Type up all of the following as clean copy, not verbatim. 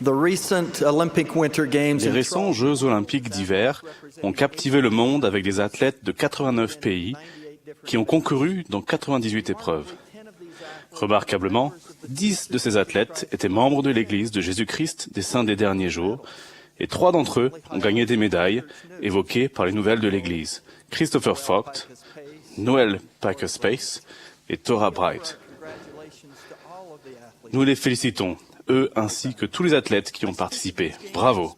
Les récents Jeux olympiques d'hiver ont captivé le monde avec des athlètes de 89 pays qui ont concouru dans 98 épreuves. Remarquablement, 10 de ces athlètes étaient membres de l'Église de Jésus-Christ des Saints des Derniers Jours, et 3 d'entre eux ont gagné des médailles évoquées par les nouvelles de l'Église: Christopher Vogt, Noel Packer-Space et Tora Bright. Nous les félicitons, eux ainsi que tous les athlètes qui ont participé. Bravo!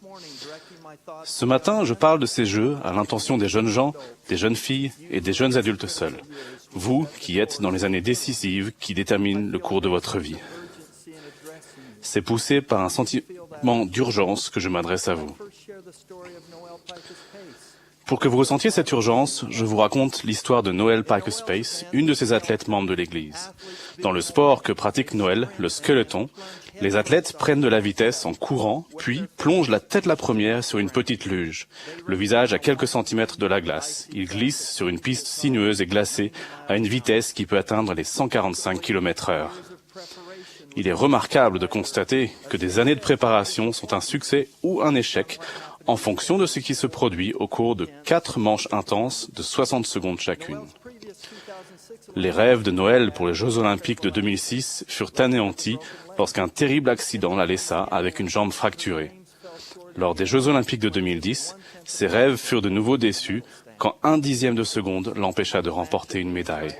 Ce matin, je parle de ces Jeux à l'intention des jeunes gens, des jeunes filles et des jeunes adultes seuls. Vous qui êtes dans les années décisives qui déterminent le cours de votre vie. C'est poussé par un sentiment d'urgence que je m'adresse à vous. Pour que vous ressentiez cette urgence, je vous raconte l'histoire de Noel Packer-Space, une de ces athlètes membres de l'Église. Dans le sport que pratique Noel, le skeleton, les athlètes prennent de la vitesse en courant, puis plongent la tête la première sur une petite luge, le visage à quelques centimètres de la glace. Ils glissent sur une piste sinueuse et glacée à une vitesse qui peut atteindre les 145 km/h. Il est remarquable de constater que des années de préparation sont un succès ou un échec en fonction de ce qui se produit au cours de 4 manches intenses de 60 secondes chacune. Les rêves de Noël pour les Jeux Olympiques de 2006 furent anéantis lorsqu'un terrible accident la laissa avec une jambe fracturée. Lors des Jeux Olympiques de 2010, ses rêves furent de nouveau déçus quand 1/10 de seconde l'empêcha de remporter une médaille.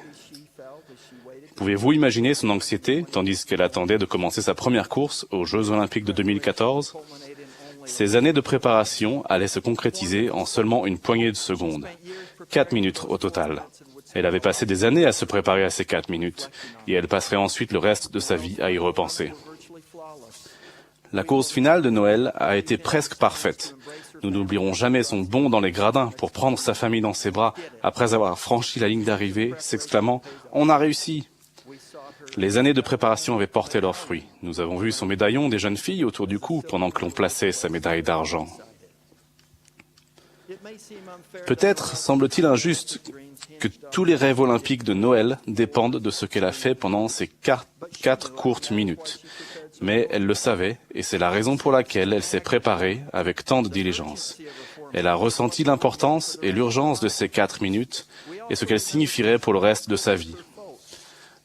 Pouvez-vous imaginer son anxiété tandis qu'elle attendait de commencer sa première course aux Jeux Olympiques de 2014 ? Ces années de préparation allaient se concrétiser en seulement une poignée de secondes, 4 minutes au total. Elle avait passé des années à se préparer à ces 4 minutes, et elle passerait ensuite le reste de sa vie à y repenser. La course finale de Noël a été presque parfaite. Nous n'oublierons jamais son bond dans les gradins pour prendre sa famille dans ses bras après avoir franchi la ligne d'arrivée, s'exclamant « On a réussi !» Les années de préparation avaient porté leurs fruits. Nous avons vu son médaillon des jeunes filles autour du cou pendant que l'on plaçait sa médaille d'argent. Peut-être semble-t-il injuste que tous les rêves olympiques de Noël dépendent de ce qu'elle a fait pendant ces 4 courtes minutes. Mais elle le savait, et c'est la raison pour laquelle elle s'est préparée avec tant de diligence. Elle a ressenti l'importance et l'urgence de ces 4 minutes et ce qu'elles signifieraient pour le reste de sa vie.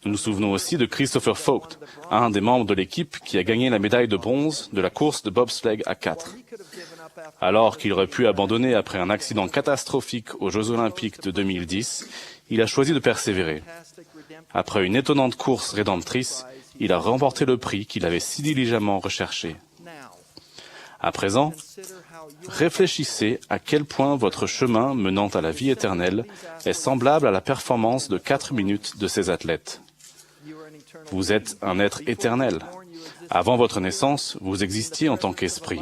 Nous nous souvenons aussi de Christopher Vogt, un des membres de l'équipe qui a gagné la médaille de bronze de la course de bobsleigh à 4. Alors qu'il aurait pu abandonner après un accident catastrophique aux Jeux Olympiques de 2010, il a choisi de persévérer. Après une étonnante course rédemptrice, il a remporté le prix qu'il avait si diligemment recherché. À présent, réfléchissez à quel point votre chemin menant à la vie éternelle est semblable à la performance de 4 minutes de ces athlètes. Vous êtes un être éternel. Avant votre naissance, vous existiez en tant qu'esprit.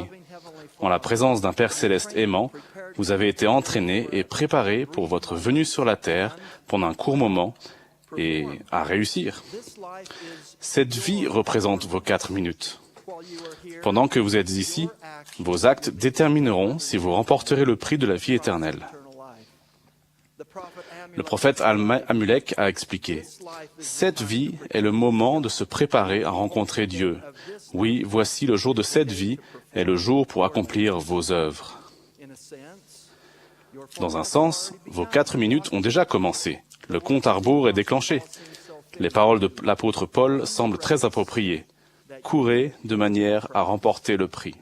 En la présence d'un Père céleste aimant, vous avez été entraîné et préparé pour votre venue sur la terre pendant un court moment et à réussir. Cette vie représente vos 4 minutes. Pendant que vous êtes ici, vos actes détermineront si vous remporterez le prix de la vie éternelle. Le prophète Amulek a expliqué « Cette vie est le moment de se préparer à rencontrer Dieu. Oui, voici le jour de cette vie est le jour pour accomplir vos œuvres. » Dans un sens, vos 4 minutes ont déjà commencé. Le compte à rebours est déclenché. Les paroles de l'apôtre Paul semblent très appropriées. Courez de manière à remporter le prix.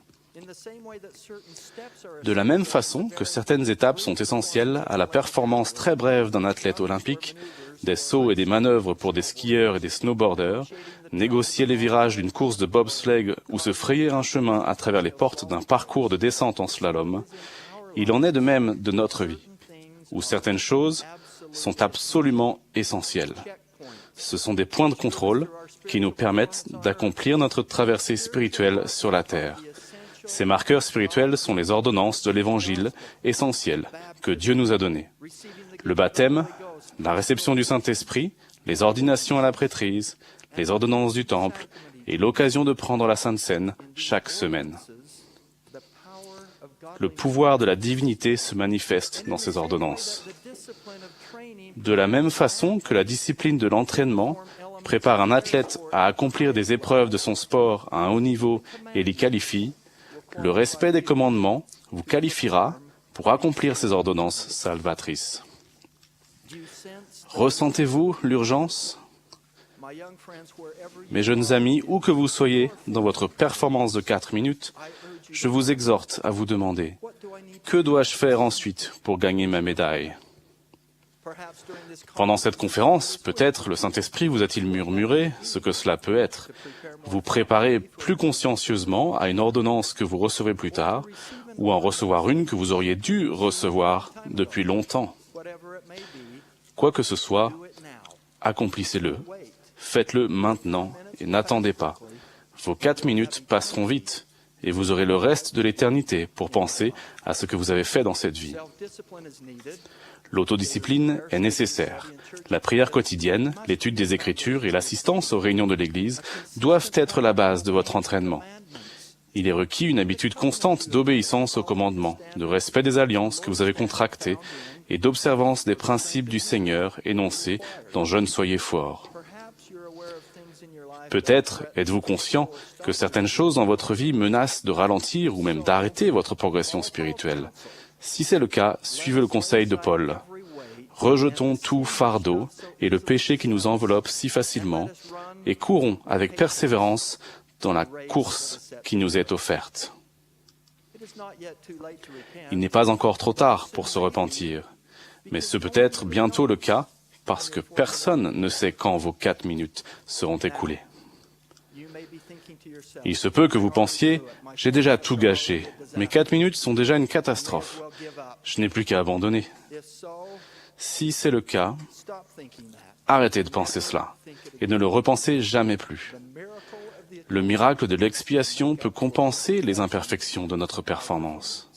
De la même façon que certaines étapes sont essentielles à la performance très brève d'un athlète olympique, des sauts et des manœuvres pour des skieurs et des snowboarders, négocier les virages d'une course de bobsleigh ou se frayer un chemin à travers les portes d'un parcours de descente en slalom, il en est de même de notre vie, où certaines choses sont absolument essentielles. Ce sont des points de contrôle qui nous permettent d'accomplir notre traversée spirituelle sur la terre. Ces marqueurs spirituels sont les ordonnances de l'Évangile essentielles que Dieu nous a données. Le baptême, la réception du Saint-Esprit, les ordinations à la prêtrise, les ordonnances du Temple et l'occasion de prendre la Sainte Seine chaque semaine. Le pouvoir de la divinité se manifeste dans ces ordonnances. De la même façon que la discipline de l'entraînement prépare un athlète à accomplir des épreuves de son sport à un haut niveau et l'y qualifie, le respect des commandements vous qualifiera pour accomplir ces ordonnances salvatrices. Ressentez-vous l'urgence? Mes jeunes amis, où que vous soyez dans votre performance de 4 minutes, je vous exhorte à vous demander, que dois-je faire ensuite pour gagner ma médaille? Pendant cette conférence, peut-être le Saint-Esprit vous a-t-il murmuré ce que cela peut être. Vous préparez plus consciencieusement à une ordonnance que vous recevrez plus tard, ou en recevoir une que vous auriez dû recevoir depuis longtemps. Quoi que ce soit, accomplissez-le. Faites-le maintenant et n'attendez pas. Vos 4 minutes passeront vite et vous aurez le reste de l'éternité pour penser à ce que vous avez fait dans cette vie. L'autodiscipline est nécessaire. La prière quotidienne, l'étude des Écritures et l'assistance aux réunions de l'Église doivent être la base de votre entraînement. Il est requis une habitude constante d'obéissance aux commandements, de respect des alliances que vous avez contractées et d'observance des principes du Seigneur énoncés dans « Jeunes soyez forts ». Peut-être êtes-vous conscient que certaines choses dans votre vie menacent de ralentir ou même d'arrêter votre progression spirituelle. Si c'est le cas, suivez le conseil de Paul. Rejetons tout fardeau et le péché qui nous enveloppe si facilement et courons avec persévérance dans la course qui nous est offerte. Il n'est pas encore trop tard pour se repentir, mais ce peut être bientôt le cas parce que personne ne sait quand vos 4 minutes seront écoulées. Il se peut que vous pensiez, j'ai déjà tout gâché, mes 4 minutes sont déjà une catastrophe, je n'ai plus qu'à abandonner. Si c'est le cas, arrêtez de penser cela et ne le repensez jamais plus. Le miracle de l'expiation peut compenser les imperfections de notre performance.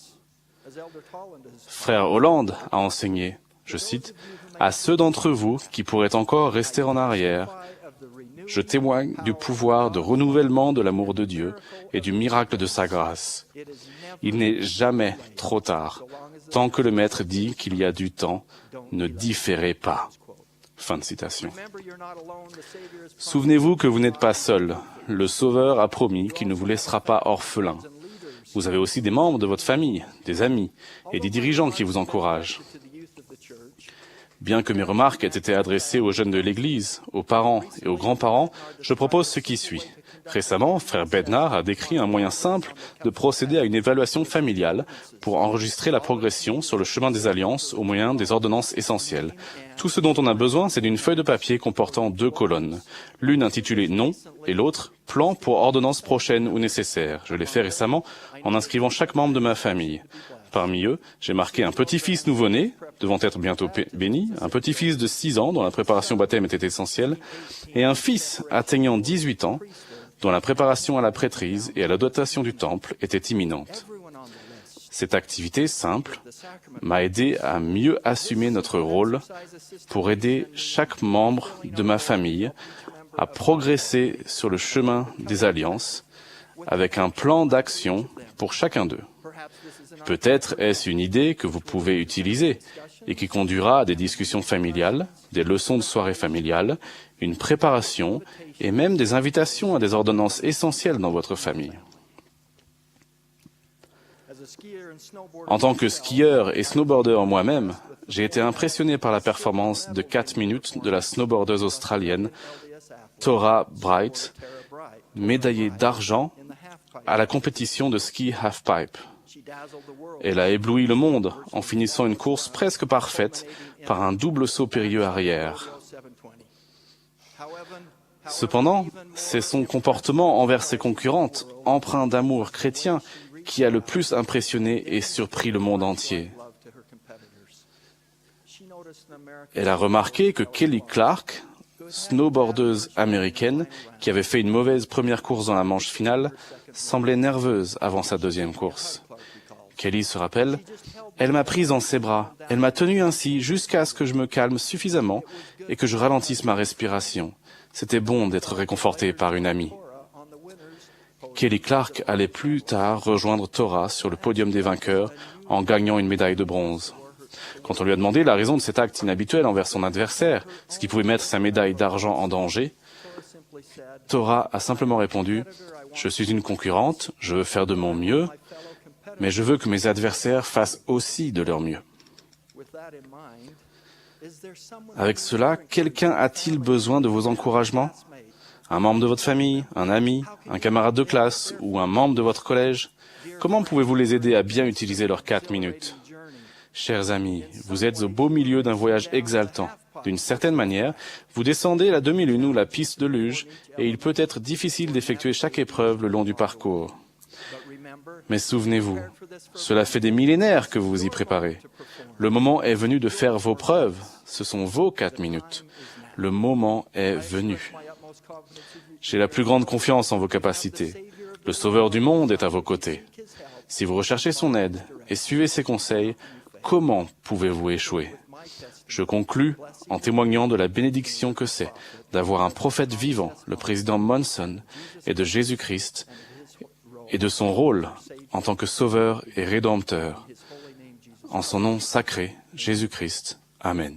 Frère Holland a enseigné, je cite, « À ceux d'entre vous qui pourraient encore rester en arrière, je témoigne du pouvoir de renouvellement de l'amour de Dieu et du miracle de sa grâce. Il n'est jamais trop tard. Tant que le Maître dit qu'il y a du temps, ne différez pas. » Fin de citation. Souvenez-vous que vous n'êtes pas seul. Le Sauveur a promis qu'il ne vous laissera pas orphelin. Vous avez aussi des membres de votre famille, des amis et des dirigeants qui vous encouragent. Bien que mes remarques aient été adressées aux jeunes de l'Église, aux parents et aux grands-parents, je propose ce qui suit. Récemment, frère Bednar a décrit un moyen simple de procéder à une évaluation familiale pour enregistrer la progression sur le chemin des alliances au moyen des ordonnances essentielles. Tout ce dont on a besoin, c'est d'une feuille de papier comportant 2 colonnes. L'une intitulée « Non » et l'autre « Plan pour ordonnance prochaine ou nécessaire ». Je l'ai fait récemment en inscrivant chaque membre de ma famille. Parmi eux, j'ai marqué un petit-fils nouveau-né, devant être bientôt béni, un petit-fils de 6 ans dont la préparation au baptême était essentielle, et un fils atteignant 18 ans, dont la préparation à la prêtrise et à la dotation du temple était imminente. Cette activité simple m'a aidé à mieux assumer notre rôle pour aider chaque membre de ma famille à progresser sur le chemin des alliances avec un plan d'action pour chacun d'eux. Peut-être est-ce une idée que vous pouvez utiliser et qui conduira à des discussions familiales, des leçons de soirée familiales, une préparation et même des invitations à des ordonnances essentielles dans votre famille. En tant que skieur et snowboarder moi-même, j'ai été impressionné par la performance de 4 minutes de la snowboardeuse australienne Tora Bright, médaillée d'argent à la compétition de ski halfpipe. Elle a ébloui le monde en finissant une course presque parfaite par un double saut périlleux arrière. Cependant, c'est son comportement envers ses concurrentes, empreint d'amour chrétien, qui a le plus impressionné et surpris le monde entier. Elle a remarqué que Kelly Clark, snowboardeuse américaine, qui avait fait une mauvaise première course dans la manche finale, semblait nerveuse avant sa deuxième course. Kelly se rappelle, « Elle m'a prise dans ses bras, elle m'a tenue ainsi jusqu'à ce que je me calme suffisamment et que je ralentisse ma respiration. C'était bon d'être réconforté par une amie. » Kelly Clark allait plus tard rejoindre Tora sur le podium des vainqueurs en gagnant une médaille de bronze. Quand on lui a demandé la raison de cet acte inhabituel envers son adversaire, ce qui pouvait mettre sa médaille d'argent en danger, Torah a simplement répondu, « Je suis une concurrente, je veux faire de mon mieux, mais je veux que mes adversaires fassent aussi de leur mieux. » Avec cela, quelqu'un a-t-il besoin de vos encouragements? Un membre de votre famille, un ami, un camarade de classe ou un membre de votre collège? Comment pouvez-vous les aider à bien utiliser leurs 4 minutes? Chers amis, vous êtes au beau milieu d'un voyage exaltant. D'une certaine manière, vous descendez la demi-lune ou la piste de luge et il peut être difficile d'effectuer chaque épreuve le long du parcours. Mais souvenez-vous, cela fait des millénaires que vous vous y préparez. Le moment est venu de faire vos preuves. Ce sont vos 4 minutes. Le moment est venu. J'ai la plus grande confiance en vos capacités. Le Sauveur du monde est à vos côtés. Si vous recherchez son aide et suivez ses conseils, comment pouvez-vous échouer? Je conclus en témoignant de la bénédiction que c'est d'avoir un prophète vivant, le président Monson, et de Jésus-Christ, et de son rôle en tant que sauveur et rédempteur. En son nom sacré, Jésus-Christ. Amen.